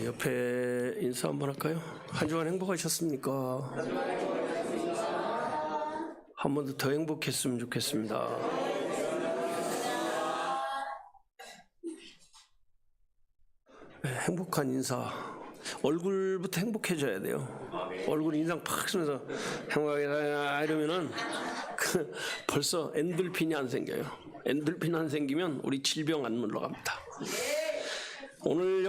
옆에 인사 한번 할까요? 한 주간 행복하셨습니까? 한 번 더 행복했으면 좋겠습니다. 행복한 인사. 얼굴부터 행복해져야 돼요. 얼굴 인상 팍 쓰면서 행복하게 이러면은 벌써 엔돌핀이 안 생겨요. 엔돌핀 안 생기면 우리 질병 안 물러갑니다. 오늘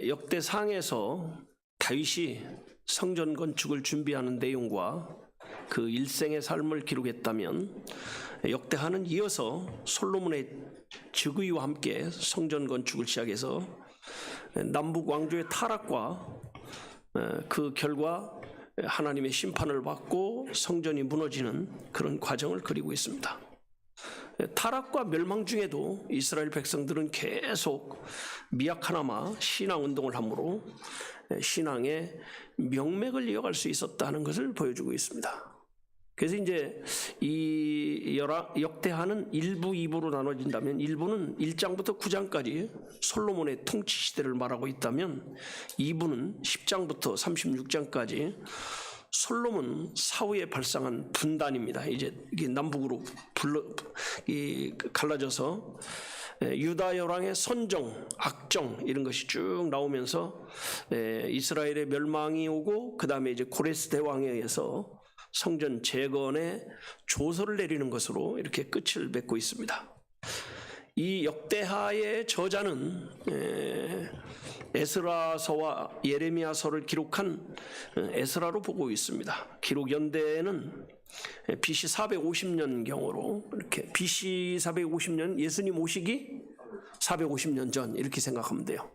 역대상에서 다윗이 성전 건축을 준비하는 내용과 그 일생의 삶을 기록했다면, 역대하는 이어서 솔로몬의 즉위와 함께 성전 건축을 시작해서 남북 왕조의 타락과 그 결과 하나님의 심판을 받고 성전이 무너지는 그런 과정을 그리고 있습니다. 타락과 멸망 중에도 이스라엘 백성들은 계속 미약하나마 신앙운동을 함으로 신앙의 명맥을 이어갈 수 있었다는 것을 보여주고 있습니다. 그래서 이제 이 역대하는 1부, 2부로 나눠진다면, 1부는 1장부터 9장까지 솔로몬의 통치 시대를 말하고 있다면, 2부는 10장부터 36장까지 솔로몬 사후에 발생한 분단입니다. 이제 이게 남북으로 갈라져서 유다 열왕의 선정, 악정 이런 것이 쭉 나오면서 이스라엘의 멸망이 오고, 그 다음에 이제 고레스 대왕에 의해서 성전 재건의 조서를 내리는 것으로 이렇게 끝을 맺고 있습니다. 이 역대하의 저자는 에스라서와 예레미야서를 기록한 에스라로 보고 있습니다. 기록 연대는 BC 450년경으로 이렇게 BC 450년 예수님 오시기 450년 전 이렇게 생각하면 돼요.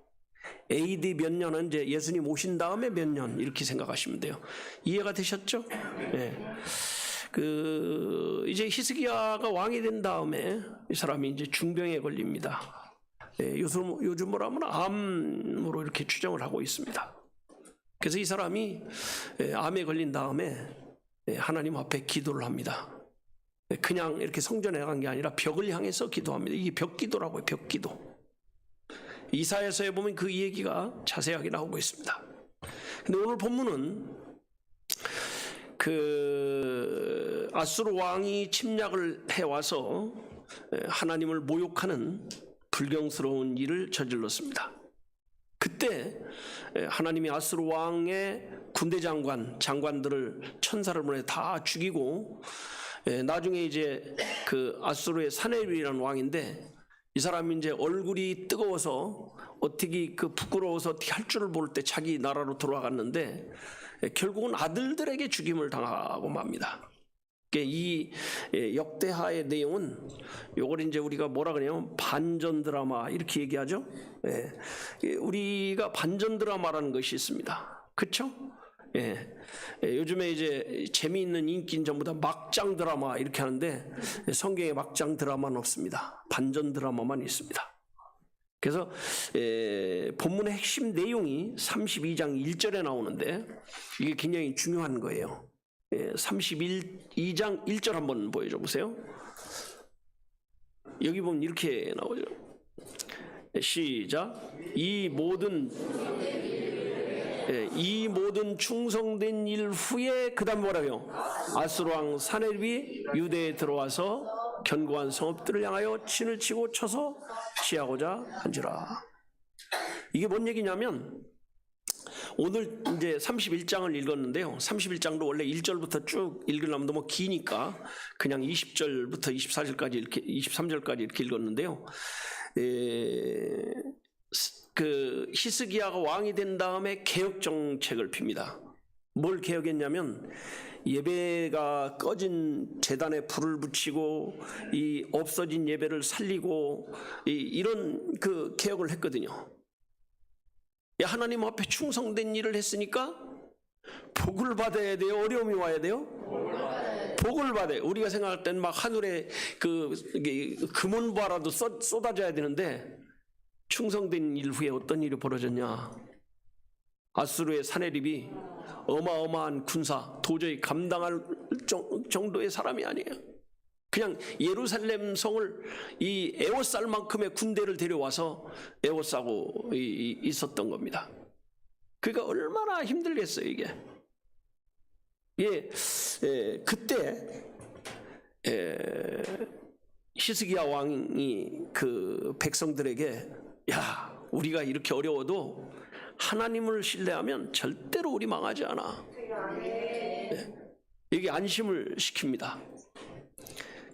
AD 몇 년은 이제 예수님 오신 다음에 몇 년 이렇게 생각하시면 돼요. 이해가 되셨죠? 네. 이제 히스기야가 왕이 된 다음에 이 사람이 이제 중병에 걸립니다. 요즘 뭐라 하면 암으로 이렇게 추정을 하고 있습니다. 그래서 이 사람이 암에 걸린 다음에 하나님 앞에 기도를 합니다. 그냥 이렇게 성전에 간 게 아니라 벽을 향해서 기도합니다. 이게 벽기도라고요. 벽기도. 이사야서에 보면 그 얘기가 자세하게 나오고 있습니다. 근데 오늘 본문은 아수르 왕이 침략을 해와서 하나님을 모욕하는 불경스러운 일을 저질렀습니다. 그때 하나님이 아수르 왕의 군대 장관들을 천사를 보내 다 죽이고, 나중에 이제 그 아수르의 사네립이라는 왕인데, 이 사람이 이제 얼굴이 뜨거워서 어떻게 부끄러워서 어떻게 할 줄을 모를 때 자기 나라로 돌아갔는데, 결국은 아들들에게 죽임을 당하고 맙니다. 이 역대하의 내용은 요걸 이제 우리가 뭐라 그래요? 반전 드라마 이렇게 얘기하죠. 우리가 반전 드라마라는 것이 있습니다. 그렇죠? 요즘에 이제 재미있는 인기는 전부 다 막장 드라마 이렇게 하는데, 성경에 막장 드라마는 없습니다. 반전 드라마만 있습니다. 그래서 본문의 핵심 내용이 32장 1절에 나오는데, 이게 굉장히 중요한 거예요. 32장 1절 한번 보여줘 보세요. 여기 보면 이렇게 나오죠. 시작. 이 모든 충성된 일 후에 그 다음 뭐라고요? 아수르 왕 사네립이 유대에 들어와서 견고한 성읍들을 향하여 진을 치고 쳐서 취하고자 한지라. 이게 뭔 얘기냐면, 오늘 이제 31장을 읽었는데요. 31장도 원래 1절부터 쭉 읽으려면 너무 기니까 그냥 20절부터 24절까지 이렇게 23절까지 이렇게 읽었는데요. 히스기야가 왕이 된 다음에 개혁 정책을 핍니다. 뭘 개혁했냐면, 예배가 꺼진 제단에 불을 붙이고 이 없어진 예배를 살리고 이런 개혁을 했거든요. 하나님 앞에 충성된 일을 했으니까 복을 받아야 돼요? 어려움이 와야 돼요? 복을 받아요. 우리가 생각할 땐 막 하늘에 금은보화라도 쏟아져야 되는데, 충성된 일 후에 어떤 일이 벌어졌냐? 아수르의 사네립이 어마어마한 군사, 도저히 감당할 정도의 사람이 아니에요. 그냥 예루살렘 성을 이 에워쌀만큼의 군대를 데려와서 에워싸고 있었던 겁니다. 그러니까 얼마나 힘들겠어요 이게. 그때 히스기야 왕이 그 백성들에게 야, 우리가 이렇게 어려워도 하나님을 신뢰하면 절대로 우리 망하지 않아. 이게 안심을 시킵니다.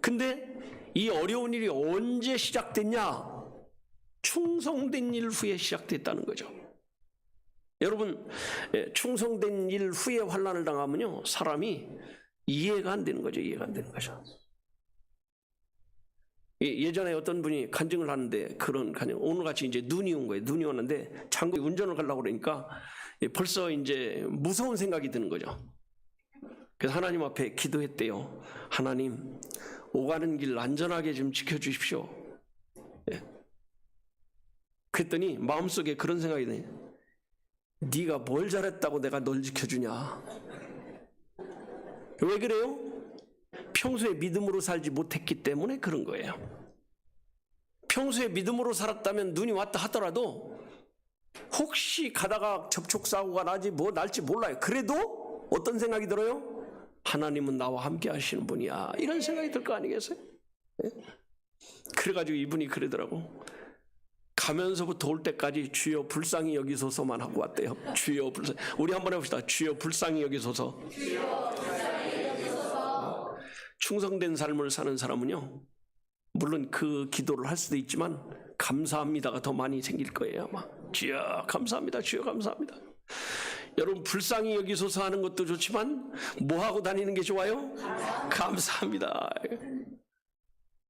근데 이 어려운 일이 언제 시작됐냐? 충성된 일 후에 시작됐다는 거죠. 여러분, 충성된 일 후에 환난을 당하면요, 사람이 이해가 안 되는 거죠. 이해가 안 되는 거죠. 예전에 어떤 분이 간증을 하는데 그런 간증, 오늘같이 이제 눈이 온 거예요. 눈이 오는데 장거리 운전을 가려고 그러니까 벌써 이제 무서운 생각이 드는 거죠. 그래서 하나님 앞에 기도했대요. 하나님, 오가는 길 안전하게 좀 지켜주십시오. 그랬더니 마음속에 그런 생각이 드네요. 네가 뭘 잘했다고 내가 널 지켜주냐. 왜 그래요? 평소에 믿음으로 살지 못했기 때문에 그런 거예요. 평소에 믿음으로 살았다면 눈이 왔다 하더라도 혹시 가다가 접촉사고가 날지 몰라요. 그래도 어떤 생각이 들어요? 하나님은 나와 함께 하시는 분이야. 이런 생각이 들 거 아니겠어요? 그래가지고 이분이 그러더라고. 가면서부터 올 때까지 주여 불쌍히 여기소서만 하고 왔대요. 주여 불쌍히. 우리 한번 해봅시다. 주여 불쌍히 여기소서. 충성된 삶을 사는 사람은요, 물론 그 기도를 할 수도 있지만 감사합니다가 더 많이 생길 거예요. 아마. 주여 감사합니다. 주여 감사합니다. 여러분, 불쌍히 여기소서 하는 것도 좋지만 뭐 하고 다니는 게 좋아요? 감사합니다.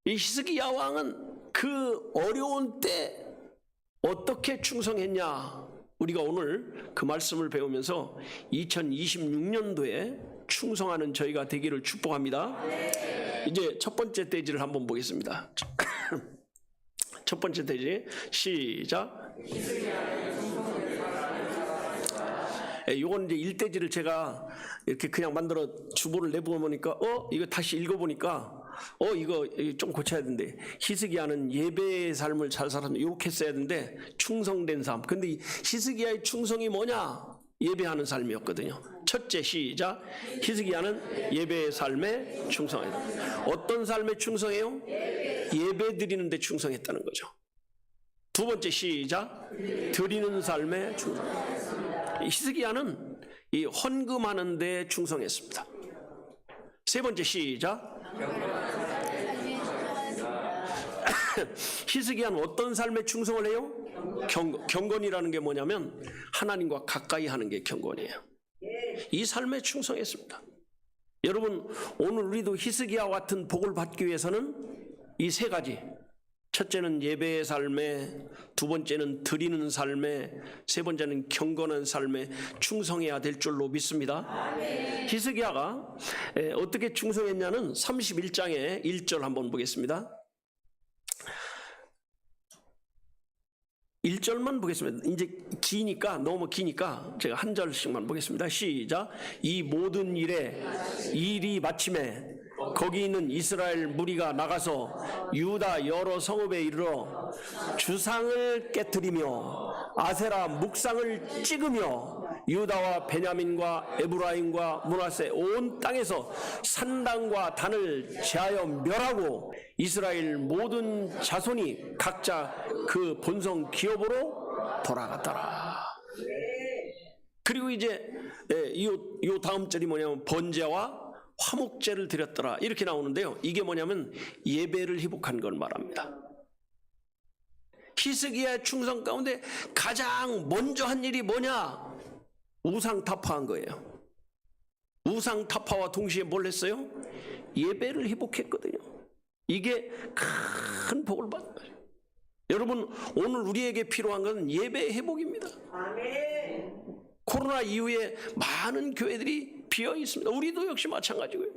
이 히스기야 왕은 그 어려운 때 어떻게 충성했냐? 우리가 오늘 그 말씀을 배우면서 2026년도에 충성하는 저희가 되기를 축복합니다. 이제 첫 번째 대지를 한번 보겠습니다. 첫 번째 대지 시작. 요건 이제 1대지를 제가 이렇게 그냥 만들어 주보를 내보니까 이거 다시 읽어보니까 이거 좀 고쳐야 되는데, 히스기야는 예배의 삶을 잘 살았는데 이렇게 써야 되는데 충성된 삶. 근데 이 히스기야의 충성이 뭐냐? 예배하는 삶이었거든요. 첫째 시작. 히스기야는 예배의 삶에 충성했다. 어떤 삶에 충성해요? 예배 드리는 데 충성했다는 거죠. 두 번째 시작. 드리는 삶에 충성. 히스기야는 이 헌금하는 데 충성했습니다. 세 번째 시작. 히스기야는 어떤 삶에 충성을 해요? 경건이라는 게 뭐냐면 하나님과 가까이 하는 게 경건이에요. 이 삶에 충성했습니다. 여러분, 오늘 우리도 히스기야와 같은 복을 받기 위해서는 이 세 가지, 첫째는 예배의 삶에, 두 번째는 드리는 삶에, 세 번째는 경건한 삶에 충성해야 될 줄로 믿습니다. 히스기야가 어떻게 충성했냐는 31장의 1절 한번 보겠습니다. 1절만 보겠습니다. 이제 너무 기니까 제가 한 절씩만 보겠습니다. 시작. 이 모든 일이 마침에 거기 있는 이스라엘 무리가 나가서 유다 여러 성읍에 이르러 주상을 깨뜨리며 아세라 묵상을 찍으며 유다와 베냐민과 에브라임과 므낫세 온 땅에서 산당과 단을 제하여 멸하고 이스라엘 모든 자손이 각자 그 본성 기업으로 돌아갔더라. 그리고 이제 이 다음 절이 뭐냐면 번제와 화목제를 드렸더라 이렇게 나오는데요. 이게 뭐냐면 예배를 회복한 걸 말합니다. 히스기야의 충성 가운데 가장 먼저 한 일이 뭐냐? 우상 타파한 거예요. 우상 타파와 동시에 뭘 했어요? 예배를 회복했거든요. 이게 큰 복을 받는 거예요. 여러분, 오늘 우리에게 필요한 건 예배 회복입니다. 아멘. 코로나 이후에 많은 교회들이 비어 있습니다. 우리도 역시 마찬가지고요.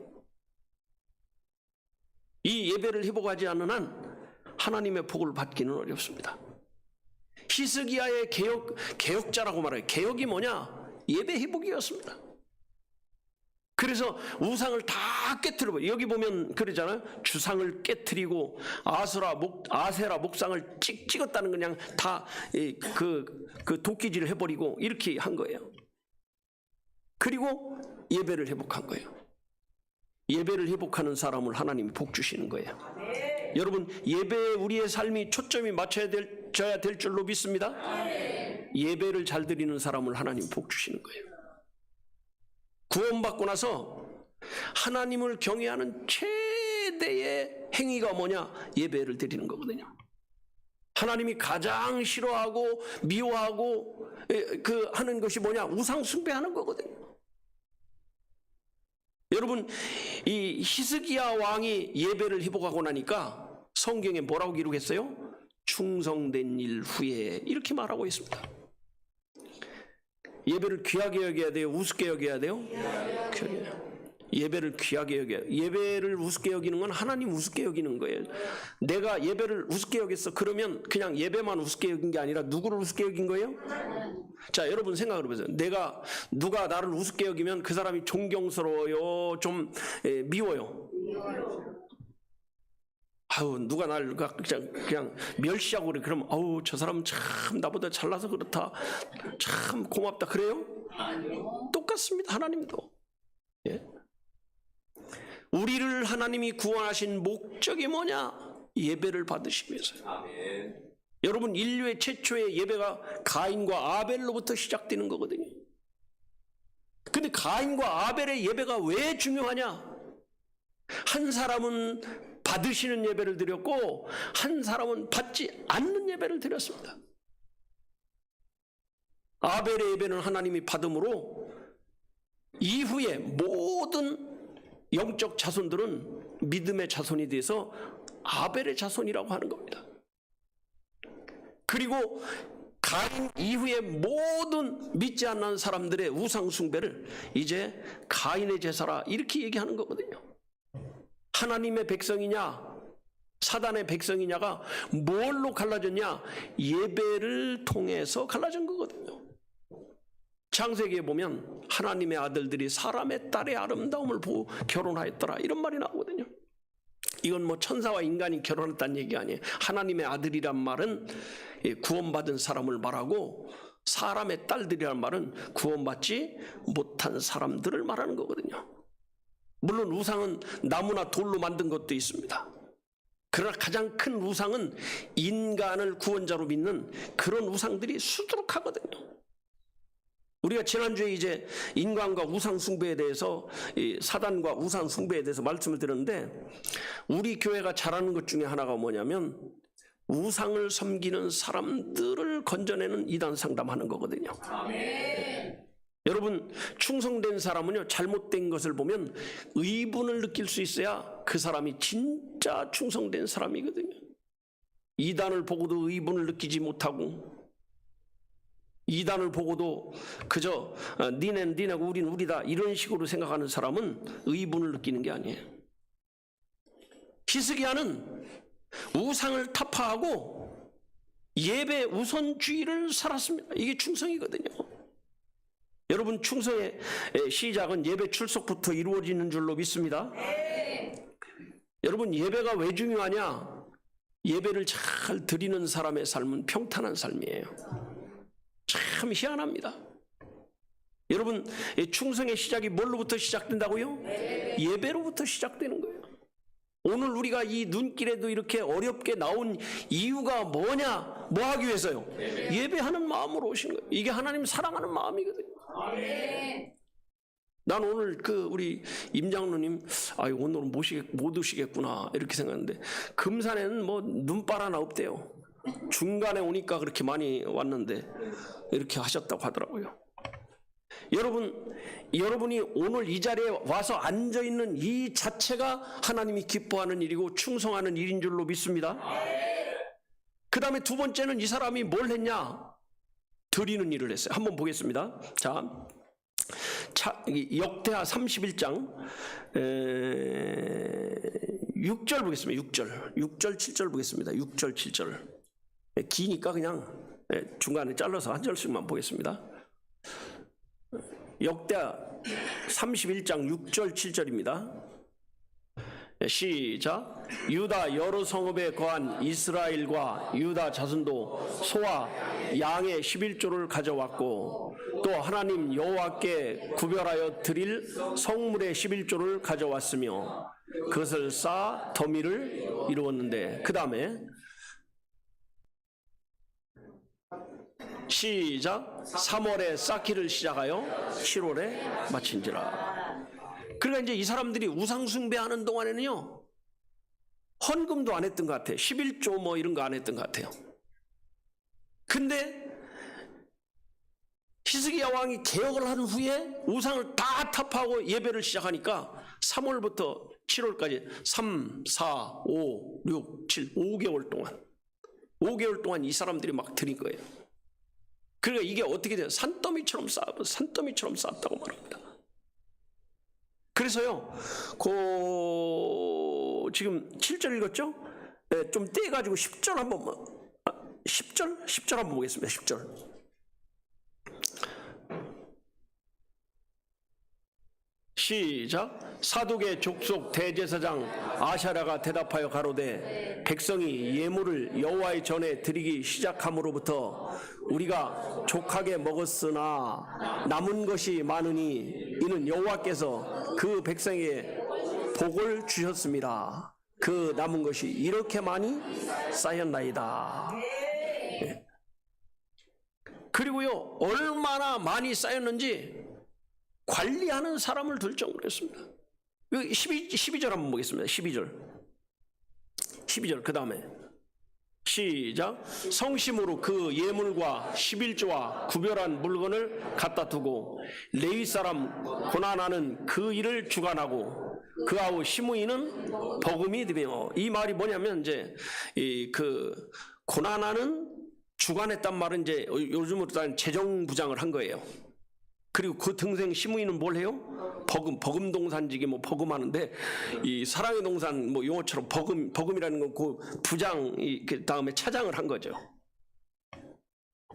이 예배를 회복하지 않는 한 하나님의 복을 받기는 어렵습니다. 히스기야의 개혁자라고 말해요. 개혁이 뭐냐? 예배 회복이었습니다. 그래서 우상을 다 깨트려. 여기 보면 그러잖아요. 주상을 깨트리고 아세라 목상을 찍었다는 그냥 다 그 도끼질을 해버리고 이렇게 한 거예요. 그리고 예배를 회복한 거예요. 예배를 회복하는 사람을 하나님이 복 주시는 거예요. 여러분, 예배에 우리의 삶이 초점이 맞춰져야 될 줄로 믿습니다. 예배를 잘 드리는 사람을 하나님 복 주시는 거예요. 구원받고 나서 하나님을 경외하는 최대의 행위가 뭐냐? 예배를 드리는 거거든요. 하나님이 가장 싫어하고 미워하고 하는 것이 뭐냐? 우상 숭배하는 거거든요. 여러분, 이 히스기야 왕이 예배를 회복하고 나니까 성경에 뭐라고 기록했어요? 충성된 일 후에 이렇게 말하고 있습니다. 예배를 귀하게 여겨야 돼요? 우습게 여겨야 돼요? 예배를 귀하게 여겨야 돼요. 예배를 우습게 여기는 건 하나님 우습게 여기는 거예요. 내가 예배를 우습게 여겼어. 그러면 그냥 예배만 우습게 여긴 게 아니라 누구를 우습게 여긴 거예요? 자, 여러분 생각을 해보세요. 누가 나를 우습게 여기면 그 사람이 존경스러워요? 좀 미워요? 아우, 누가 날 그냥 멸시하고 그래. 그럼 아우, 저 사람 참 나보다 잘나서 그렇다. 참 고맙다. 그래요? 똑같습니다. 하나님도. 예? 우리를 하나님이 구원하신 목적이 뭐냐? 예배를 받으시기 위해서요. 아멘. 여러분, 인류의 최초의 예배가 가인과 아벨로부터 시작되는 거거든요. 근데 가인과 아벨의 예배가 왜 중요하냐? 한 사람은 받으시는 예배를 드렸고 한 사람은 받지 않는 예배를 드렸습니다. 아벨의 예배는 하나님이 받음으로 이후에 모든 영적 자손들은 믿음의 자손이 돼서 아벨의 자손이라고 하는 겁니다. 그리고 가인 이후에 모든 믿지 않는 사람들의 우상 숭배를 이제 가인의 제사라 이렇게 얘기하는 거거든요. 하나님의 백성이냐 사단의 백성이냐가 뭘로 갈라졌냐? 예배를 통해서 갈라진 거거든요. 창세기에 보면 하나님의 아들들이 사람의 딸의 아름다움을 보고 결혼하였더라 이런 말이 나오거든요. 이건 뭐 천사와 인간이 결혼했다는 얘기 아니에요. 하나님의 아들이란 말은 구원받은 사람을 말하고 사람의 딸들이란 말은 구원받지 못한 사람들을 말하는 거거든요. 물론 우상은 나무나 돌로 만든 것도 있습니다. 그러나 가장 큰 우상은 인간을 구원자로 믿는 그런 우상들이 수두룩하거든요. 우리가 지난주에 이제 인간과 우상 숭배에 대해서 사단과 우상 숭배에 대해서 말씀을 드렸는데 우리 교회가 잘하는 것 중에 하나가 뭐냐면 우상을 섬기는 사람들을 건져내는 이단 상담하는 거거든요. 아멘. 여러분, 충성된 사람은요 잘못된 것을 보면 의분을 느낄 수 있어야 그 사람이 진짜 충성된 사람이거든요. 이단을 보고도 의분을 느끼지 못하고 이단을 보고도 그저 니넨 니네고 우린 우리다 이런 식으로 생각하는 사람은 의분을 느끼는 게 아니에요. 히스기야는 우상을 타파하고 예배 우선주의를 살았습니다. 이게 충성이거든요. 여러분, 충성의 시작은 예배 출석부터 이루어지는 줄로 믿습니다. 여러분, 예배가 왜 중요하냐? 예배를 잘 드리는 사람의 삶은 평탄한 삶이에요. 참 희한합니다. 여러분, 충성의 시작이 뭘로부터 시작된다고요? 예배로부터 시작되는 거예요. 오늘 우리가 이 눈길에도 이렇게 어렵게 나온 이유가 뭐냐? 뭐 하기 위해서요? 예배하는 마음으로 오신 거예요. 이게 하나님 사랑하는 마음이거든요. 난 오늘 우리 임장로님 오늘은 못 오시겠구나 이렇게 생각했는데 금산에는 뭐 눈발 하나 없대요. 중간에 오니까 그렇게 많이 왔는데 이렇게 하셨다고 하더라고요. 여러분이 오늘 이 자리에 와서 앉아있는 이 자체가 하나님이 기뻐하는 일이고 충성하는 일인 줄로 믿습니다. 그 다음에 두 번째는 이 사람이 뭘 했냐? 드리는 일을 했어요. 한번 보겠습니다. 자, 역대하 31장 6절 보겠습니다. 6절 7절 보겠습니다. 6절 7절 기니까 그냥 중간에 잘라서 한 절씩만 보겠습니다. 역대하 31장 6절 7절입니다. 시작. 유다 여러 성읍에 거한 이스라엘과 유다 자손도 소와 양의 11조를 가져왔고 또 하나님 여호와께 구별하여 드릴 성물의 11조를 가져왔으며 그것을 쌓아 더미를 이루었는데, 그 다음에 시작. 3월에 쌓기를 시작하여 7월에 마친지라. 그러니까 이제 이 사람들이 우상 숭배하는 동안에는요, 헌금도 안 했던 것 같아요. 11조 뭐 이런 거 안 했던 것 같아요. 근데 히스기야 왕이 개혁을 한 후에 우상을 다 타파하고 예배를 시작하니까 3월부터 7월까지 3, 4, 5, 6, 7, 5개월 동안 이 사람들이 막 드린 거예요. 그러니까 이게 어떻게 돼요? 산더미처럼 쌓았다고 말합니다. 그래서요, 지금 7절 읽었죠? 네, 좀 떼가지고 10절 한번, 10절 한번 보겠습니다. 10절. 시작. 사독의 족속 대제사장 아샤라가 대답하여 가로되 백성이 예물을 여호와의 전에 드리기 시작함으로부터 우리가 족하게 먹었으나 남은 것이 많으니 이는 여호와께서 그 백성에게 복을 주셨습니다. 그 남은 것이 이렇게 많이 쌓였나이다. 네. 그리고요, 얼마나 많이 쌓였는지 관리하는 사람을 둘 정도로 했습니다. 12절 한번 보겠습니다. 12절 그 다음에 시작. 성심으로 그 예물과 11조와 구별한 물건을 갖다 두고 레위 사람 고난하는 그 일을 주관하고 그아우 시므이는 버금이 되며, 이 말이 뭐냐면 이제 그 고난하는 주관했단 말은 이제 요즘으로 따지면 재정부장을 한 거예요. 그리고 그 등생 시므이는 뭘 해요? 버금 동산지기 뭐 버금하는데, 이 사랑의 동산 뭐 용어처럼 버금이라는 건 그 부장, 그 다음에 차장을 한 거죠.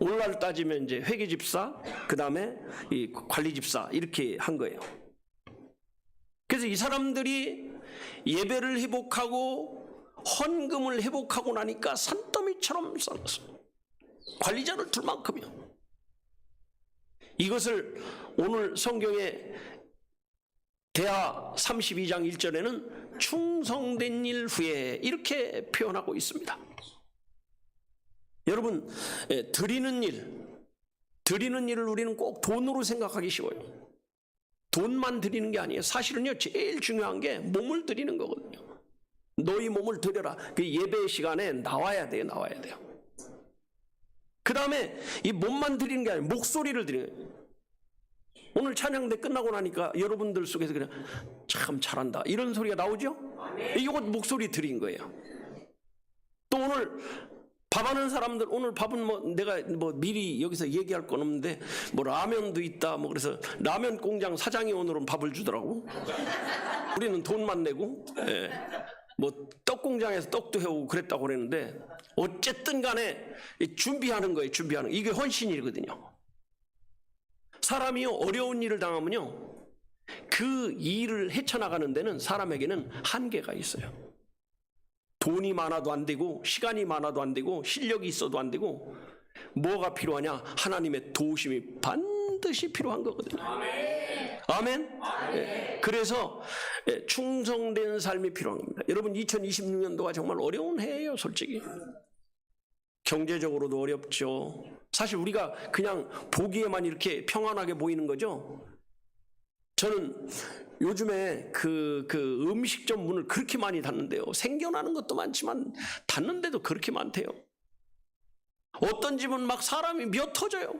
오늘날 따지면 이제 회계집사, 그 다음에 이 관리집사 이렇게 한 거예요. 그래서 이 사람들이 예배를 회복하고 헌금을 회복하고 나니까 산더미처럼 쌓았어요. 관리자를 둘 만큼이요. 이것을 오늘 성경의 대하 32장 1절에는 충성된 일 후에 이렇게 표현하고 있습니다. 여러분, 드리는 일을 우리는 꼭 돈으로 생각하기 쉬워요. 돈만 드리는 게 아니에요. 사실은요, 제일 중요한 게 몸을 드리는 거거든요. 너희 몸을 드려라. 그 예배 시간에 나와야 돼요. 그 다음에 이 몸만 드리는 게 아니라 목소리를 드리는 거예요. 오늘 찬양대 끝나고 나니까 여러분들 속에서 그냥 참 잘한다 이런 소리가 나오죠? 이거 목소리 드린 거예요. 또 오늘 밥하는 사람들, 오늘 밥은 뭐 내가 뭐 미리 여기서 얘기할 건 없는데 뭐 라면도 있다 뭐 그래서 라면 공장 사장이 오늘은 밥을 주더라고. 우리는 돈만 내고, 뭐 떡 공장에서 떡도 해오고 그랬다고 그랬는데, 어쨌든 간에 준비하는 거예요. 이게 헌신이거든요. 사람이 어려운 일을 당하면요, 그 일을 헤쳐나가는 데는 사람에게는 한계가 있어요. 돈이 많아도 안 되고 시간이 많아도 안 되고 실력이 있어도 안 되고, 뭐가 필요하냐? 하나님의 도우심이 반드시 필요한 거거든요. 아멘. 그래서 충성된 삶이 필요한 겁니다. 여러분, 2026년도가 정말 어려운 해예요. 솔직히 경제적으로도 어렵죠. 사실 우리가 그냥 보기에만 이렇게 평안하게 보이는 거죠. 저는 요즘에 그 음식점 문을 그렇게 많이 닫는데요, 생겨나는 것도 많지만 닫는데도 그렇게 많대요. 어떤 집은 막 사람이 몇 터져요.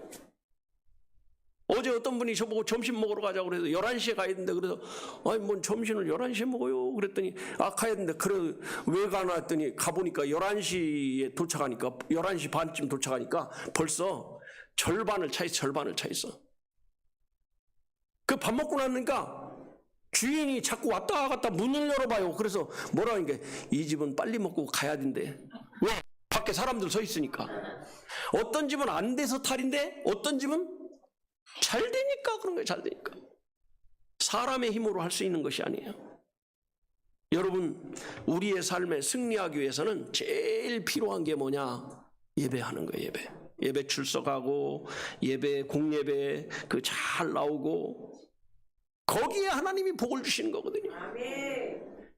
어제 어떤 분이 저보고 점심 먹으러 가자고 그래서 11시에 가야 되는데, 그래서 아니 뭔 점심을 11시에 먹어요 그랬더니 가야 되는데, 그래 왜 가나 했더니 가보니까 11시에 도착하니까 11시 반쯤 도착하니까 벌써 절반을 차 있어. 그 밥 먹고 나니까 주인이 자꾸 왔다 갔다 문을 열어봐요. 그래서 뭐라는 게, 이 집은 빨리 먹고 가야 된대. 왜? 밖에 사람들 서 있으니까. 어떤 집은 안 돼서 탈인데 어떤 집은 잘 되니까 되니까 그런 거예요. 잘 되니까. 사람의 힘으로 할 수 있는 것이 아니에요. 여러분, 우리의 삶에 승리하기 위해서는 제일 필요한 게 뭐냐? 예배하는 거예요. 예배 출석하고 예배 공예배 그 잘 나오고 거기에 하나님이 복을 주시는 거거든요.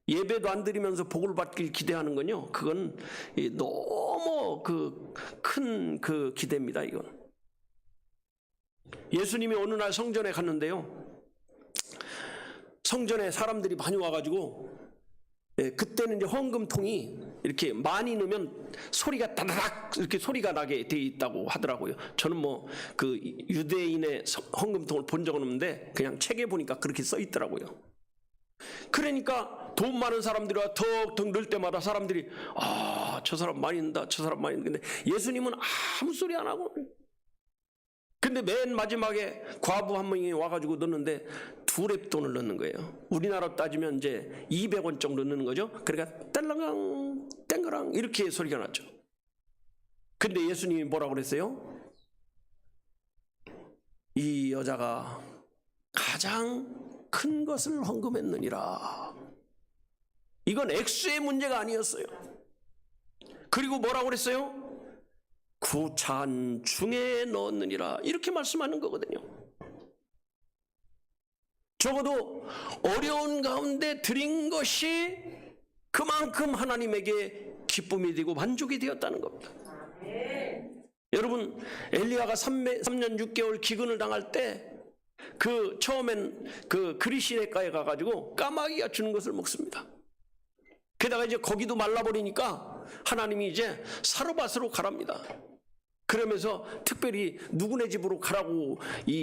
예배도 안 드리면서 복을 받길 기대하는 건요, 그건 너무 큰 기대입니다. 이건. 예수님이 어느 날 성전에 갔는데요, 성전에 사람들이 많이 와가지고, 그때는 이제 헌금통이 이렇게 많이 넣으면 소리가 다다닥 이렇게 소리가 나게 돼 있다고 하더라고요. 저는 뭐 그 유대인의 헌금통을 본 적은 없는데 그냥 책에 보니까 그렇게 써 있더라고요. 그러니까 돈 많은 사람들이 와 턱턱 넣을 때마다 사람들이 저 사람 많이 넣는다, 저 사람 많이 넣는다. 근데 예수님은 아무 소리 안 하고, 근데 맨 마지막에 과부 한 명이 와가지고 넣는데 2렙돈을 넣는 거예요. 우리나라로 따지면 이제 200원 정도 넣는 거죠. 그러니까 땡랑랑 땡그랑 이렇게 소리가 났죠. 근데 예수님이 뭐라고 그랬어요? 이 여자가 가장 큰 것을 헌금했느니라. 이건 액수의 문제가 아니었어요. 그리고 뭐라고 그랬어요? 구찬 중에 넣었느니라. 이렇게 말씀하는 거거든요. 적어도 어려운 가운데 드린 것이 그만큼 하나님에게 기쁨이 되고 만족이 되었다는 겁니다. 여러분, 엘리야가 3년 6개월 기근을 당할 때 처음엔 그리시네가에 가가지고 까마귀가 주는 것을 먹습니다. 게다가 이제 거기도 말라버리니까 하나님이 이제 사르밧으로 가랍니다. 그러면서 특별히 누구네 집으로 가라고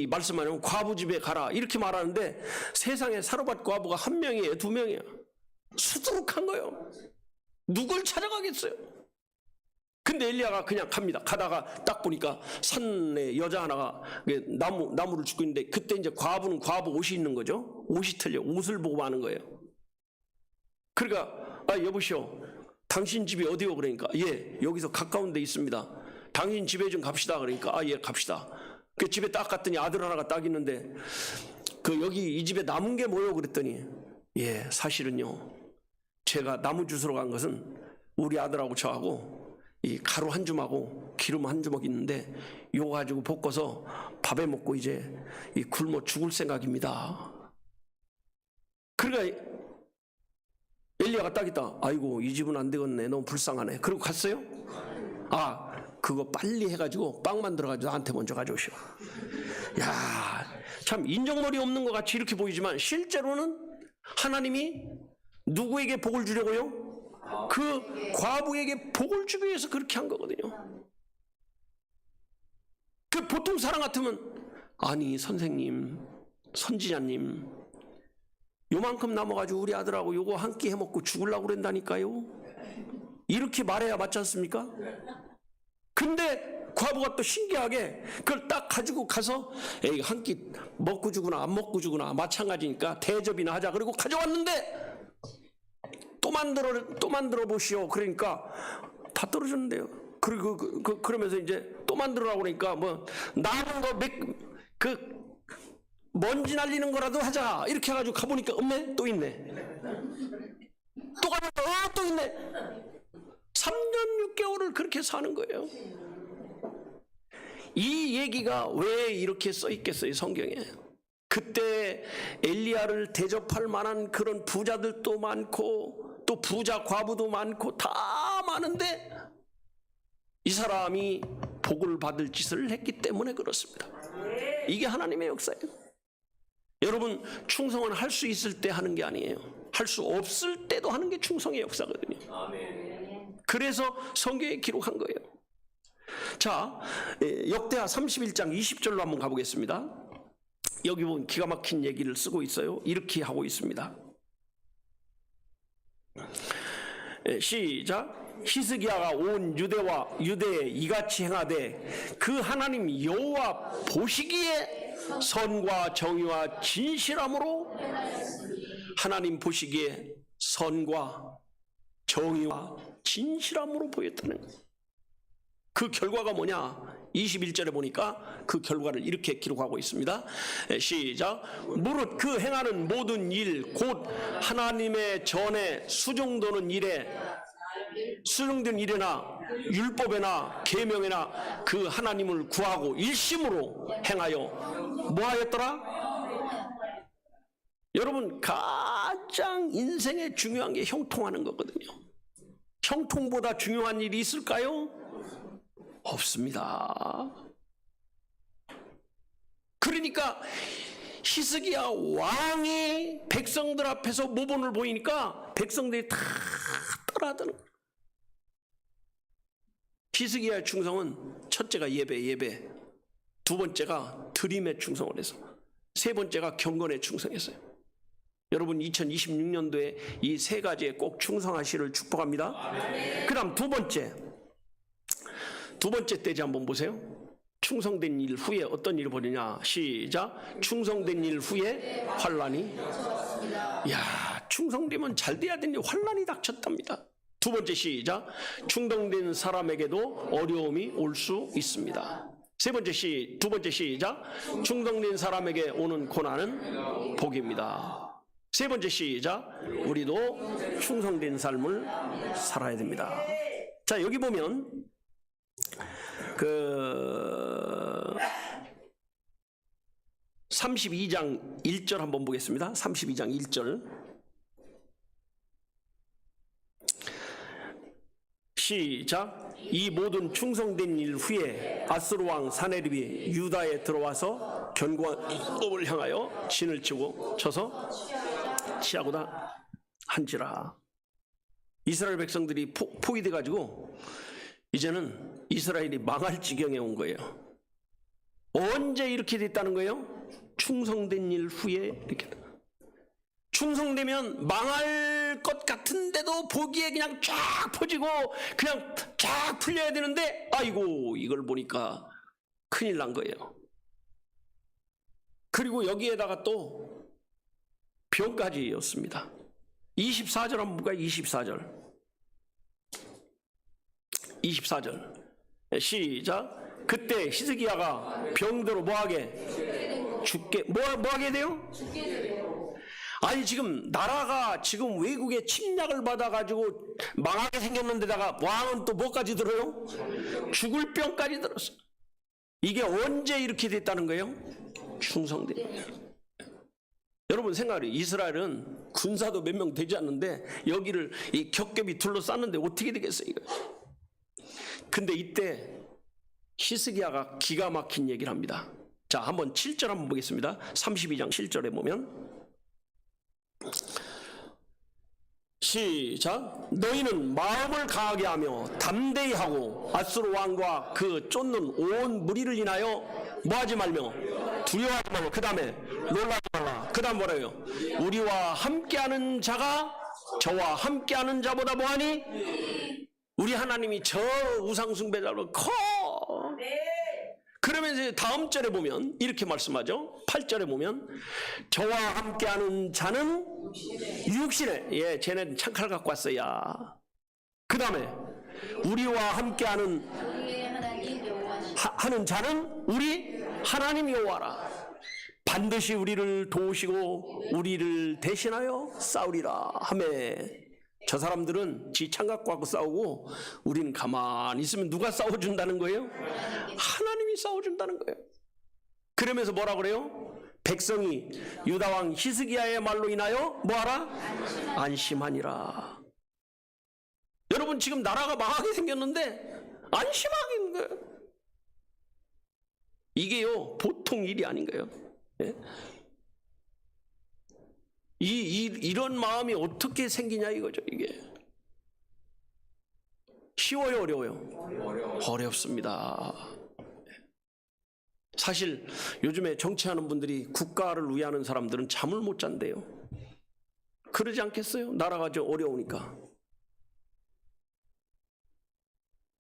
말씀하냐면 과부 집에 가라 이렇게 말하는데, 세상에 사르밧 과부가 1명이에요, 2명이에요? 수두룩한 거예요. 누굴 찾아가겠어요? 근데 엘리야가 그냥 갑니다. 가다가 딱 보니까 산에 여자 하나가 나무를 줍고 있는데, 그때 이제 과부는 과부 옷이 있는 거죠. 옷이 틀려. 옷을 보고 하는 거예요. 그러니까 여보시오, 당신 집이 어디요? 그러니까 예, 여기서 가까운 데 있습니다. 당신 집에 좀 갑시다. 그러니까 예, 갑시다. 그 집에 딱 갔더니 아들 하나가 딱 있는데, 여기 이 집에 남은 게 뭐요? 그랬더니 예, 사실은요, 제가 나무 주스러 간 것은 우리 아들하고 저하고 이 가루 한 줌하고 기름 한 주먹 있는데 요거 가지고 볶아서 밥에 먹고 이제 굶어 죽을 생각입니다. 그러니까 엘리야가 딱 있다. 아이고, 이 집은 안 되겠네, 너무 불쌍하네. 그리고 갔어요. 그거 빨리 해가지고 빵 만들어가지고 나한테 먼저 가져오시오. 야, 참 인정머리 없는 것 같이 이렇게 보이지만 실제로는 하나님이 누구에게 복을 주려고요? 그 과부에게 복을 주기 위해서 그렇게 한 거거든요. 보통 사람 같으면 아니 선생님, 선지자님, 요만큼 남아가지고 우리 아들하고 요거 한 끼 해먹고 죽으려고 그런다니까요, 이렇게 말해야 맞지 않습니까? 근데 과부가 또 신기하게 그걸 딱 가지고 가서 에이, 한 끼 먹고 주구나 안 먹고 주구나 마찬가지니까 대접이나 하자. 그리고 가져왔는데 또 만들어 보시오. 그러니까 다 떨어졌는데요. 그리고 그러면서 이제 또 만들어라고 그러니까 뭐 남은 거 먼지 날리는 거라도 하자 이렇게 해가지고 가보니까 없네, 또 있네. 또 가보니까 또 있네. 3년 6개월을 그렇게 사는 거예요. 이 얘기가 왜 이렇게 써 있겠어요, 성경에? 그때 엘리야를 대접할 만한 그런 부자들도 많고 또 부자 과부도 많고 다 많은데 이 사람이 복을 받을 짓을 했기 때문에 그렇습니다. 이게 하나님의 역사예요. 여러분, 충성은 할 수 있을 때 하는 게 아니에요. 할 수 없을 때도 하는 게 충성의 역사거든요. 그래서 성경에 기록한 거예요. 자, 역대하 31장 20절로 한번 가보겠습니다. 여기 보면 기가 막힌 얘기를 쓰고 있어요. 이렇게 하고 있습니다. 시작. 히스기야가 온 유대에 이같이 행하되 그 하나님 여호와 보시기에 선과 정의와 진실함으로, 하나님 보시기에 선과 정의와 진실함으로 보였다는 거예요. 그 결과가 뭐냐? 21절에 보니까 그 결과를 이렇게 기록하고 있습니다. 시작. 무릇 그 행하는 모든 일 곧 하나님의 전에 수종되는 일이나 율법에나 계명에나 그 하나님을 구하고 일심으로 행하여 뭐하였더라? 여러분, 가장 인생에 중요한 게 형통하는 거거든요. 형통보다 중요한 일이 있을까요? 없습니다. 그러니까 히스기야 왕이 백성들 앞에서 모본을 보이니까 백성들이 다 떠나드는 거예요. 히스기야의 충성은 첫째가 예배, 두 번째가 드림에 충성을 해서, 세 번째가 경건에 충성했어요. 여러분 2026년도에 이 세 가지에 꼭 충성하시를 축복합니다. 그 다음 두 번째 떼지 한번 보세요. 충성된 일 후에 어떤 일을 벌이냐. 시작. 충성된 일 후에 환난이. 야, 충성되면 잘 돼야 되는데 환난이 닥쳤답니다. 두 번째 시작. 충성된 사람에게도 어려움이 올 수 있습니다. 두 번째 시작. 충성된 사람에게 오는 고난은 복입니다. 세 번째 시작. 우리도 충성된 삶을 살아야 됩니다. 자, 여기 보면 32장 1절 한번 보겠습니다. 32장 1절. 시작. 이 모든 충성된 일 후에 아스루 왕 사네립이 유다에 들어와서 견고한 읍을 향하여 진을 치고 쳐서 취하고다 한지라. 이스라엘 백성들이 포위돼 가지고 이제는 이스라엘이 망할 지경에 온 거예요. 언제 이렇게 됐다는 거예요? 충성된 일 후에 이렇게. 충성되면 망할 것 같은데도 보기에 그냥 쫙 퍼지고 그냥 쫙 풀려야 되는데, 아이고, 이걸 보니까 큰일 난 거예요. 그리고 여기에다가 또 병까지였습니다. 24절 한번 볼까요? 24절 시작. 그때 히스기야가 병대로 뭐하게? 죽게. 뭐하게 돼요? 아니, 지금 나라가 지금 외국의 침략을 받아가지고 망하게 생겼는데다가 왕은 또 뭐까지 들어요? 죽을 병까지 들었어. 이게 언제 이렇게 됐다는 거예요? 충성된 거예요. 여러분 생각해요. 이스라엘은 군사도 몇 명 되지 않는데 여기를 이 겹겹이 둘러쌌는데 어떻게 되겠어요, 이거? 근데 이때 히스기야가 기가 막힌 얘기를 합니다. 자, 한번 7절 한번 보겠습니다. 32장 7절에 보면 시작. 너희는 마음을 강하게 하며 담대히 하고 아수르 왕과 그 쫓는 온 무리를 인하여 뭐하지 말며 두려워하지 말고, 그 다음에 놀라지 말라. 그 다음 뭐래요? 우리와 함께하는 자가 저와 함께하는 자보다 뭐하니? 우리 하나님이 저 우상숭배자로 커. 그러면서 다음 절에 보면 이렇게 말씀하죠. 8절에 보면 저와 함께하는 자는 육신에, 예, 쟤네는 창칼 갖고 왔어야. 그 다음에 우리와 함께하는 하는 자는 우리 하나님 여호와라. 반드시 우리를 도우시고 우리를 대신하여 싸우리라 하며, 저 사람들은 지 창각 갖고 싸우고 우리는 가만히 있으면 누가 싸워준다는 거예요? 하나님이 싸워준다는 거예요. 그러면서 뭐라 그래요? 백성이 유다왕 히스기야의 말로 인하여 뭐하라? 안심하니라. 여러분 지금 나라가 망하게 생겼는데 안심하게 있는 거예요. 이게요 보통 일이 아닌 거예요. 예? 이런 마음이 어떻게 생기냐 이거죠. 이게 쉬워요, 어려워요? 어렵습니다. 사실 요즘에 정치하는 분들이 국가를 위하는 사람들은 잠을 못 잔대요. 그러지 않겠어요? 나라가 좀 어려우니까.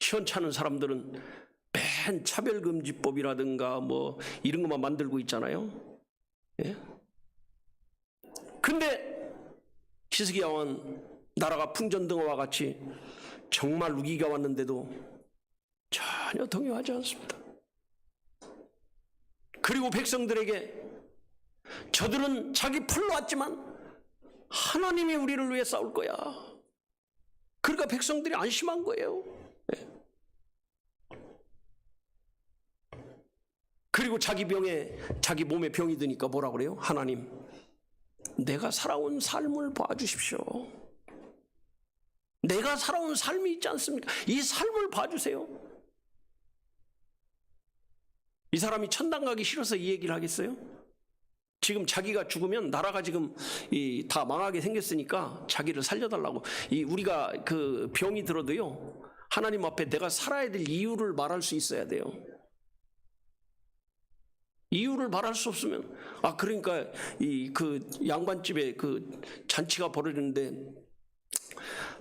시원찮은 사람들은 맨 차별금지법이라든가 뭐 이런 것만 만들고 있잖아요. 예? 근데 히스기야 왕은 나라가 풍전등화와 같이 정말 위기가 왔는데도 전혀 동요하지 않습니다. 그리고 백성들에게 저들은 자기 팔로 왔지만 하나님이 우리를 위해 싸울 거야. 그러니까 백성들이 안심한 거예요. 그리고 자기 몸에 병이 드니까 뭐라 그래요? 하나님, 내가 살아온 삶을 봐주십시오. 내가 살아온 삶이 있지 않습니까? 이 삶을 봐주세요. 이 사람이 천당 가기 싫어서 이 얘기를 하겠어요? 지금 자기가 죽으면 나라가 지금 다 망하게 생겼으니까 자기를 살려달라고. 우리가 그 병이 들어도요, 하나님 앞에 내가 살아야 될 이유를 말할 수 있어야 돼요. 이유를 말할 수 없으면, 그러니까 그 양반집에 그 잔치가 벌어지는데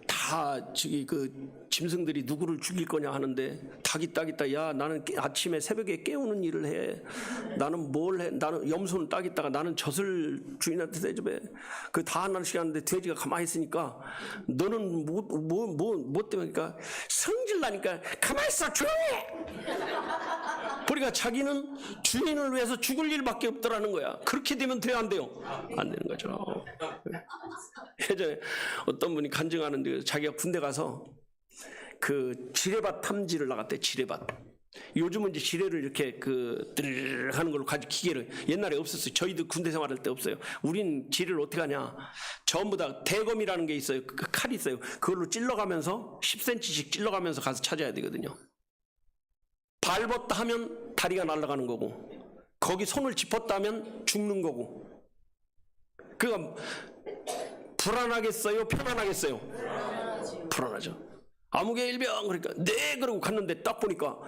다 저기 그 짐승들이 누구를 죽일 거냐 하는데 닭이 딱 있다. 야, 나는 아침에 새벽에 깨우는 일을 해. 나는 뭘 해? 나는 염소는 딱 있다가 나는 젖을 주인한테 대접해. 그 다 하나씩 하는데 돼지가 가만히 있으니까 너는 뭐 때문에? 그러니까 성질 나니까 가만히 있어, 조용히 해. 그러니까 자기는 주인을 위해서 죽을 일밖에 없더라는 거야. 그렇게 되면 돼요, 안 돼요? 안 되는 거죠. 예전에 어떤 분이 간증하는데 자기가 군대 가서 그 지뢰밭 탐지를 나갔대. 지뢰밭. 요즘은 이제 지뢰를 이렇게 드르르 하는 걸로 가지고 기계를, 옛날에 없었어요. 저희도 군대 생활할 때 없어요. 우린 지뢰를 어떻게 하냐, 전부 다 대검이라는 게 있어요. 그 칼이 있어요. 그걸로 찔러가면서 10cm씩 찔러가면서 가서 찾아야 되거든요. 밟았다 하면 다리가 날아가는 거고, 거기 손을 짚었다 하면 죽는 거고. 그러니까 불안하겠어요? 편안하겠어요? 불안하죠. 아무개 일병. 그러니까 네, 그러고 갔는데 딱 보니까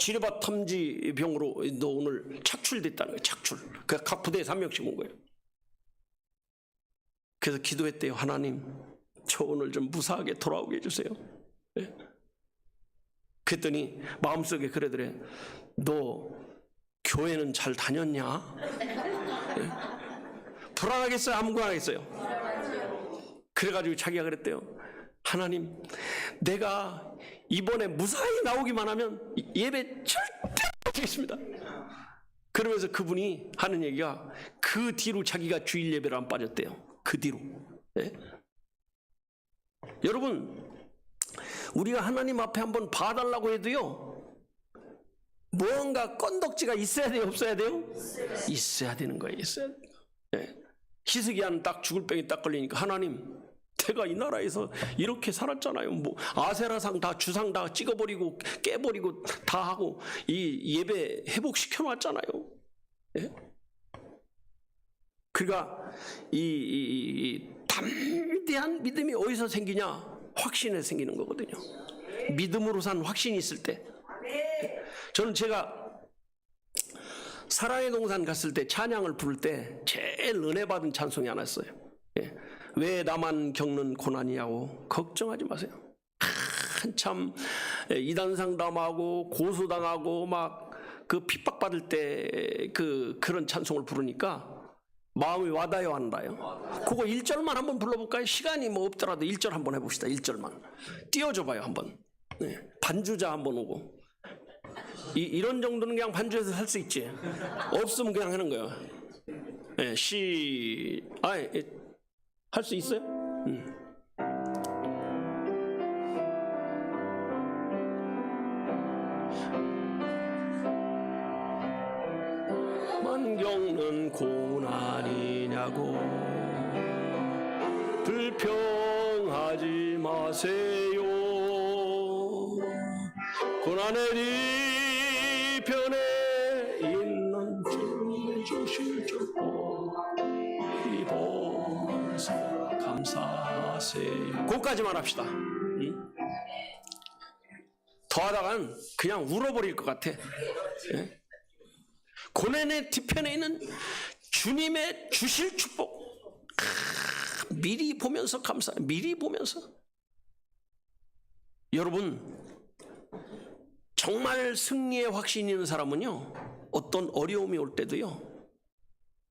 지뢰밭 탐지 병으로 너 오늘 착출됐다는 거예요. 착출. 그 각 부대에서 한 명씩 온 거예요. 그래서 기도했대요. 하나님, 저 오늘 좀 무사하게 돌아오게 해주세요. 네? 그랬더니 마음속에 그러더래. 너 교회는 잘 다녔냐? 네? 불안하겠어요? 안 불안하겠어요? 그래가지고 자기가 그랬대요. 하나님, 내가 이번에 무사히 나오기만 하면 예배 절대 못 드리겠습니다. 그러면서 그분이 하는 얘기가, 그 뒤로 자기가 주일 예배를 안 빠졌대요. 그 뒤로. 네? 여러분, 우리가 하나님 앞에 한번 봐달라고 해도요, 뭔가 건덕지가 있어야 돼요, 없어야 돼요? 있어야 되는 거예요. 있어야 돼요. 네. 히스기야는 딱 죽을 병이 딱 걸리니까, 하나님, 제가 이 나라에서 이렇게 살았잖아요. 뭐 아세라상 다 주상 다 찍어버리고 깨버리고 다 하고 이 예배 회복시켜 놨잖아요. 예? 그러니까 이 담대한 믿음이 어디서 생기냐? 확신에 생기는 거거든요. 믿음으로 산 확신이 있을 때. 저는 제가 사랑의 동산 갔을 때 찬양을 부를 때 제일 은혜 받은 찬송이 하나 있어요. 예. 왜 나만 겪는 고난이냐고 걱정하지 마세요. 한참 이단상 당하고 고소당하고 막 그 핍박받을 때 그런 찬송을 부르니까 마음이 와닿아요, 안 와닿아요? 그거 1절만 한번 불러볼까요? 시간이 뭐 없더라도 1절 한번 해봅시다. 1절만 띄워줘봐요. 한번. 네. 반주자 한번 오고. 이런 정도는 그냥 반주해서 할 수 있지. 없으면 그냥 하는 거예요. 네, 할 수 있어요? 만 겪는 고난이냐고 불평하지 마세요. 고난의 뒤편에 있는 주님의 주실 줄고 보면서 감사하세요. 그것까지만 합시다. 더 하다간 그냥 울어버릴 것 같아. 예? 고난의 뒤편에 있는 주님의 주실 축복 미리 보면서 미리 보면서. 여러분, 정말 승리의 확신이 있는 사람은요, 어떤 어려움이 올 때도요,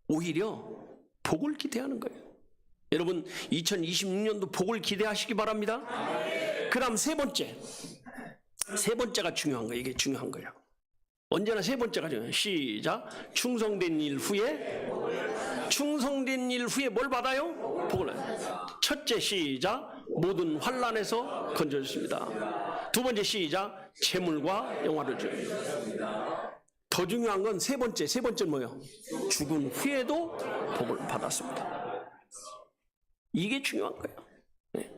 오히려 복을 기대하는 거예요. 여러분, 2026년도 복을 기대하시기 바랍니다. 그 다음 세 번째가 중요한 거예요. 이게 중요한 거예요. 언제나 세 번째가 중요해요. 시작. 충성된 일 후에 뭘 받아요? 복을. 첫째 시작. 모든 환난에서 건져주십니다. 두 번째 시작. 재물과 영화를 줍니다. 더 중요한 건 세 번째는 뭐예요? 죽은 후에도 복을 받았습니다. 이게 중요한 거예요. 네.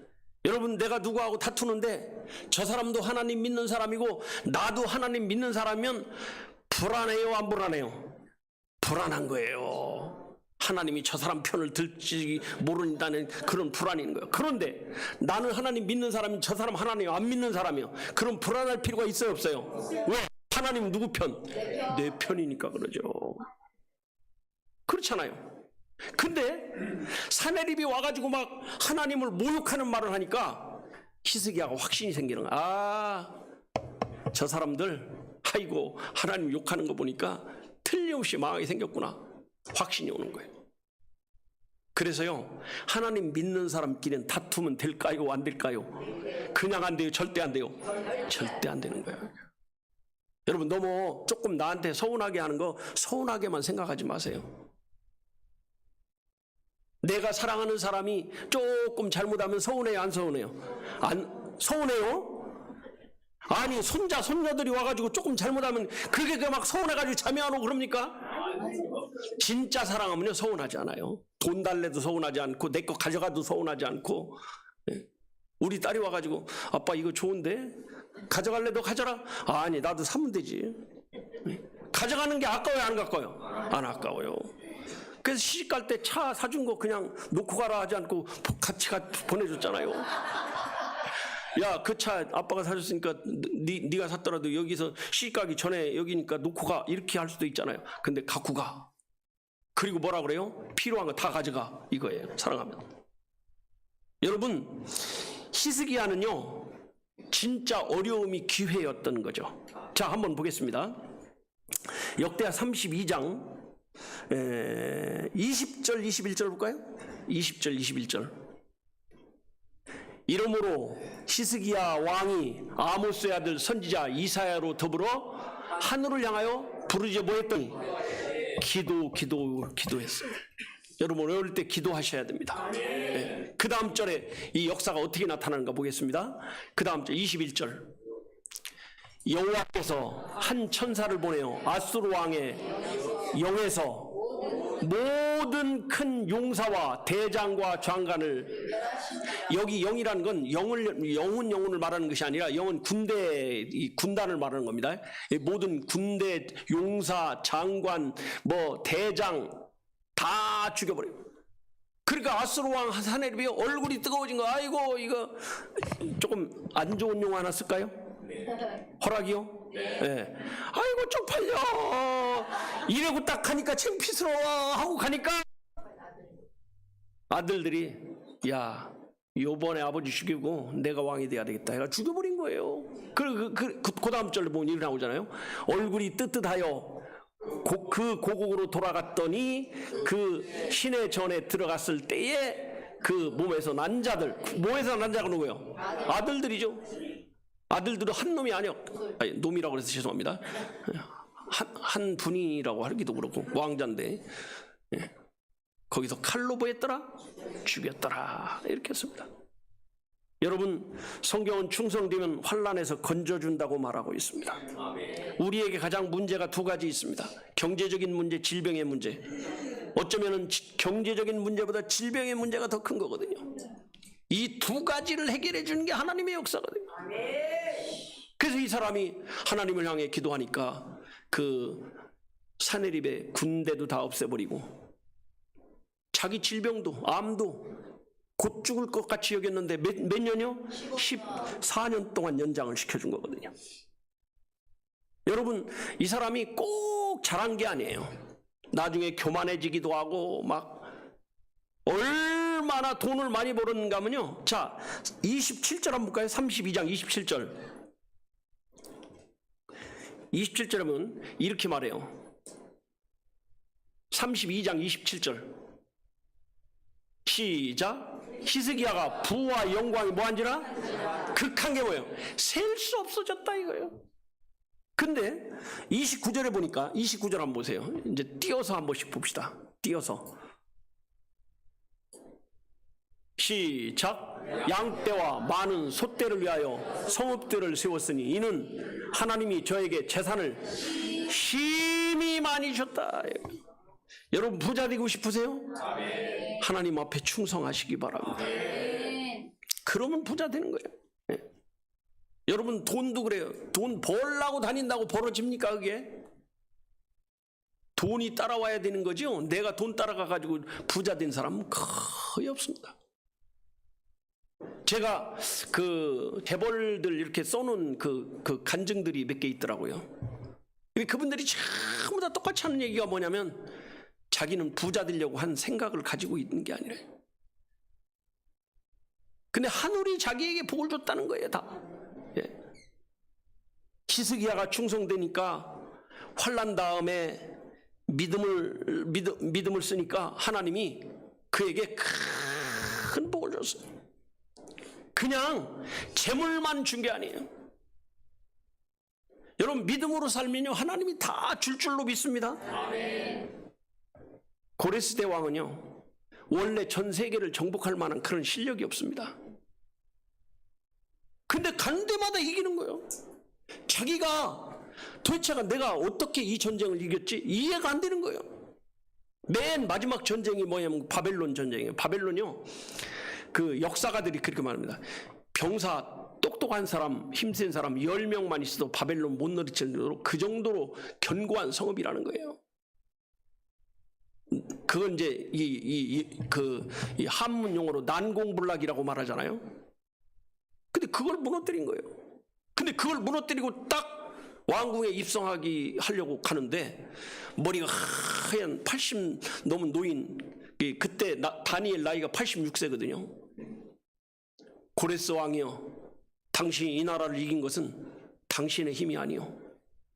여러분, 내가 누구하고 다투는데 저 사람도 하나님 믿는 사람이고 나도 하나님 믿는 사람이면 불안해요, 안 불안해요? 불안한 거예요. 하나님이 저 사람 편을 들지 모른다는 그런 불안이 있는 거예요. 그런데 나는 하나님 믿는 사람이 저 사람 하나님 안 믿는 사람이요. 그럼 불안할 필요가 있어요, 없어요? 왜? 하나님 누구 편? 내 편이니까 그러죠. 그렇잖아요. 근데 사내립이 와가지고 막 하나님을 모욕하는 말을 하니까 히스기야가 확신이 생기는 거야. 아, 저 사람들 아이고 하나님 욕하는 거 보니까 틀림없이 망하게 생겼구나. 확신이 오는 거예요. 그래서요, 하나님 믿는 사람끼리는 다투면 될까요, 안 될까요? 그냥 안 돼요, 절대 안 돼요? 절대 안 되는 거예요. 여러분, 너무 조금 나한테 서운하게 하는 거 서운하게만 생각하지 마세요. 내가 사랑하는 사람이 조금 잘못하면 서운해요, 안 서운해요? 안 서운해요? 아니, 손자 손녀들이 와가지고 조금 잘못하면 그게 막 서운해가지고 잠이 안 오고 그럽니까? 진짜 사랑하면요 서운하지 않아요. 돈 달래도 서운하지 않고 내 거 가져가도 서운하지 않고. 우리 딸이 와가지고 아빠 이거 좋은데 가져갈래? 너 가져라. 아니, 나도 사면 되지. 가져가는 게 아까워요, 안 아까워요? 안 아까워요. 그래서 시집갈 때 차 사준 거 그냥 놓고 가라 하지 않고 같이 보내줬잖아요. 야, 그 차 아빠가 사줬으니까 네가 샀더라도 여기서 시집가기 전에 여기니까 놓고 가, 이렇게 할 수도 있잖아요. 근데 갖고 가. 그리고 뭐라 그래요? 필요한 거 다 가져가, 이거예요. 사랑하면. 여러분, 히스기야는요 진짜 어려움이 기회였던 거죠. 자, 한번 보겠습니다. 역대하 32장 20절 21절 볼까요? 20절 21절. 이러므로 히스기야 왕이 아모스의 아들 선지자 이사야로 더불어 하늘을 향하여 부르짖어 뭐 했더니 기도했어요. 여러분, 어릴 때 기도하셔야 됩니다. 네. 그 다음 절에 이 역사가 어떻게 나타나는가 보겠습니다. 그 다음 절 21절. 여호와께서 한 천사를 보내어 아수르 왕의 영에서 모든 큰 용사와 대장과 장관을, 여기 영이라는 건 영혼을 말하는 것이 아니라 영은 군단을 말하는 겁니다. 모든 군대, 용사, 장관, 뭐 대장 다 죽여버려요. 그러니까 아수르 왕 사네립이 얼굴이 뜨거워진 거. 아이고, 이거 조금 안 좋은 용어 하나 쓸까요? 허락이요? 네. 아이고, 쪽팔려. 이러고 딱 가니까 창피스러워 하고 가니까 아들들이 야, 요번에 아버지 죽이고 내가 왕이 돼야 되겠다 해가 죽여버린 거예요. 그 다음 절에 보면 일이 나오잖아요. 얼굴이 뜨뜻하여 그 고국으로 돌아갔더니 그 신의 전에 들어갔을 때에 그 몸에서 난 자들, 몸에서 난 자가 누구예요? 아들들이죠. 아들들은 한 놈이 아니요. 아니, 놈이라고 해서 죄송합니다. 한 분이라고 하기도 그렇고 왕자인데 거기서 칼로 보였더라, 죽였더라, 이렇게 했습니다. 여러분, 성경은 충성되면 환난에서 건져준다고 말하고 있습니다. 우리에게 가장 문제가 두 가지 있습니다. 경제적인 문제, 질병의 문제. 어쩌면 경제적인 문제보다 질병의 문제가 더 큰 거거든요. 이 두 가지를 해결해 주는 게 하나님의 역사거든요. 그래서 이 사람이 하나님을 향해 기도하니까 그 사네립의 군대도 다 없애버리고 자기 질병도, 암도 곧 죽을 것 같이 여겼는데 몇 년이요? 14년 동안 연장을 시켜준 거거든요. 여러분, 이 사람이 꼭 잘한 게 아니에요. 나중에 교만해지기도 하고 막 얼마나 돈을 많이 벌었는가 하면요. 자, 27절 한번 볼까요? 32장 27절. 27절에 보면 이렇게 말해요. 32장 27절. 시작. 히스기야가 부와 영광이 뭐한지라? 극한 게 뭐예요? 셀 수 없어졌다 이거예요. 근데 29절에 보니까 29절 한번 보세요. 이제 띄어서 한 번씩 봅시다. 띄어서. 시작. 양떼와 많은 소떼를 위하여 성읍들을 세웠으니 이는 하나님이 저에게 재산을 심히 많이 줬다. 여러분 부자 되고 싶으세요? 하나님 앞에 충성하시기 바랍니다. 그러면 부자 되는 거예요. 네. 여러분 돈도 그래요. 돈 벌려고 다닌다고 벌어집니까 그게? 돈이 따라와야 되는 거죠. 내가 돈 따라가 가지고 부자 된 사람은 거의 없습니다. 제가 그 재벌들 이렇게 써놓은 그 간증들이 몇 개 있더라고요. 그분들이 전부 다 똑같이 하는 얘기가 뭐냐면 자기는 부자 되려고 한 생각을 가지고 있는 게 아니라, 근데 하늘이 자기에게 복을 줬다는 거예요, 다. 예. 히스기야가 충성되니까 환난 다음에 믿음을 쓰니까 하나님이 그에게 큰 복을 줬어요. 그냥 재물만 준 게 아니에요. 여러분 믿음으로 살면요 하나님이 다 줄 줄로 믿습니다. 고레스 대왕은요 원래 전 세계를 정복할 만한 그런 실력이 없습니다. 근데 간 데마다 이기는 거예요. 자기가 도대체 내가 어떻게 이 전쟁을 이겼지 이해가 안 되는 거예요. 맨 마지막 전쟁이 뭐냐면 바벨론 전쟁이에요. 바벨론이요 그 역사가들이 그렇게 말합니다. 병사 똑똑한 사람, 힘센 사람 10명만 있어도 바벨론 못 내리칠 정도로 그 정도로 견고한 성읍이라는 거예요. 그건 이제 이 한문 용어로 난공불락이라고 말하잖아요. 근데 그걸 무너뜨린 거예요. 근데 그걸 무너뜨리고 딱 왕궁에 하려고 가는데 머리가 하얀 80 넘은 노인, 그때 다니엘 나이가 86세거든요. 고레스 왕이요, 당신이 이 나라를 이긴 것은 당신의 힘이 아니요.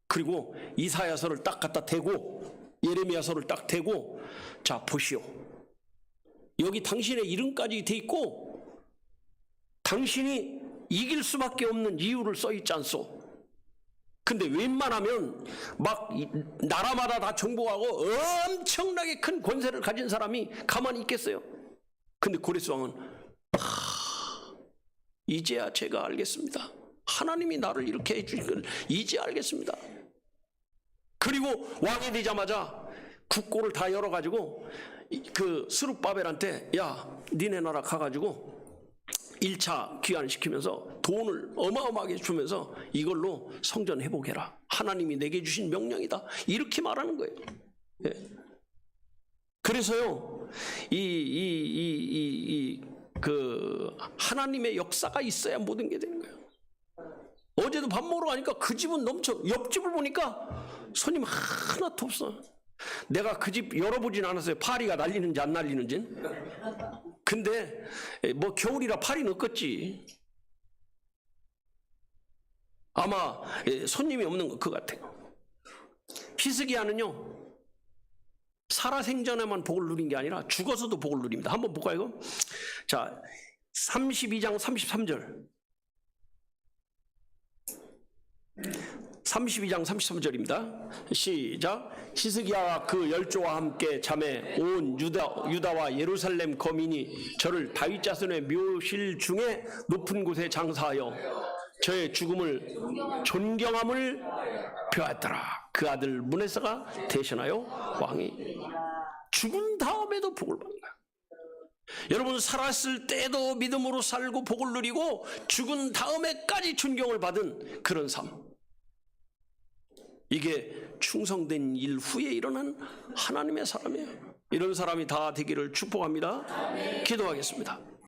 그리고 이사야서를 딱 갖다 대고 예레미야서를 딱 대고 자 보시오. 여기 당신의 이름까지 돼 있고 당신이 이길 수밖에 없는 이유를 써 있지 않소. 근데 웬만하면 막 나라마다 다 정복하고 엄청나게 큰 권세를 가진 사람이 가만히 있겠어요? 근데 고레스 왕은 이제야 제가 알겠습니다. 하나님이 나를 이렇게 해주신 걸 이제 알겠습니다. 그리고 왕이 되자마자 국고를 다 열어가지고 그 스룹바벨한테 야 니네 나라 가가지고 1차 귀환시키면서 돈을 어마어마하게 주면서 이걸로 성전 회복해라. 하나님이 내게 주신 명령이다. 이렇게 말하는 거예요. 예. 그래서요 하나님의 역사가 있어야 모든 게 되는 거예요. 어제도 밥 먹으러 가니까 그 집은 넘쳐. 옆집을 보니까 손님 하나도 없어. 내가 그 집 열어보진 않았어요. 파리가 날리는지 안 날리는지. 근데 뭐 겨울이라 파리 넣겠지. 아마 손님이 없는 것 같아요. 히스기야는요 살아생전에만 복을 누린 게 아니라 죽어서도 복을 누립니다. 한번 볼까요 이거? 자 32장 33절 32장 33절입니다. 시작. 히스기야와 그 열조와 함께 잠에 온 유다와 예루살렘 거민이 저를 다윗 자손의 묘실 중에 높은 곳에 장사하여 저의 죽음을 존경함을 표하더라. 그 아들 문에서가 대신하여 왕이 죽은 다음에도 복을 받는 거야. 여러분 살았을 때도 믿음으로 살고 복을 누리고 죽은 다음에까지 존경을 받은 그런 삶, 이게 충성된 일 후에 일어난 하나님의 사람이에요. 이런 사람이 다 되기를 축복합니다. 기도하겠습니다.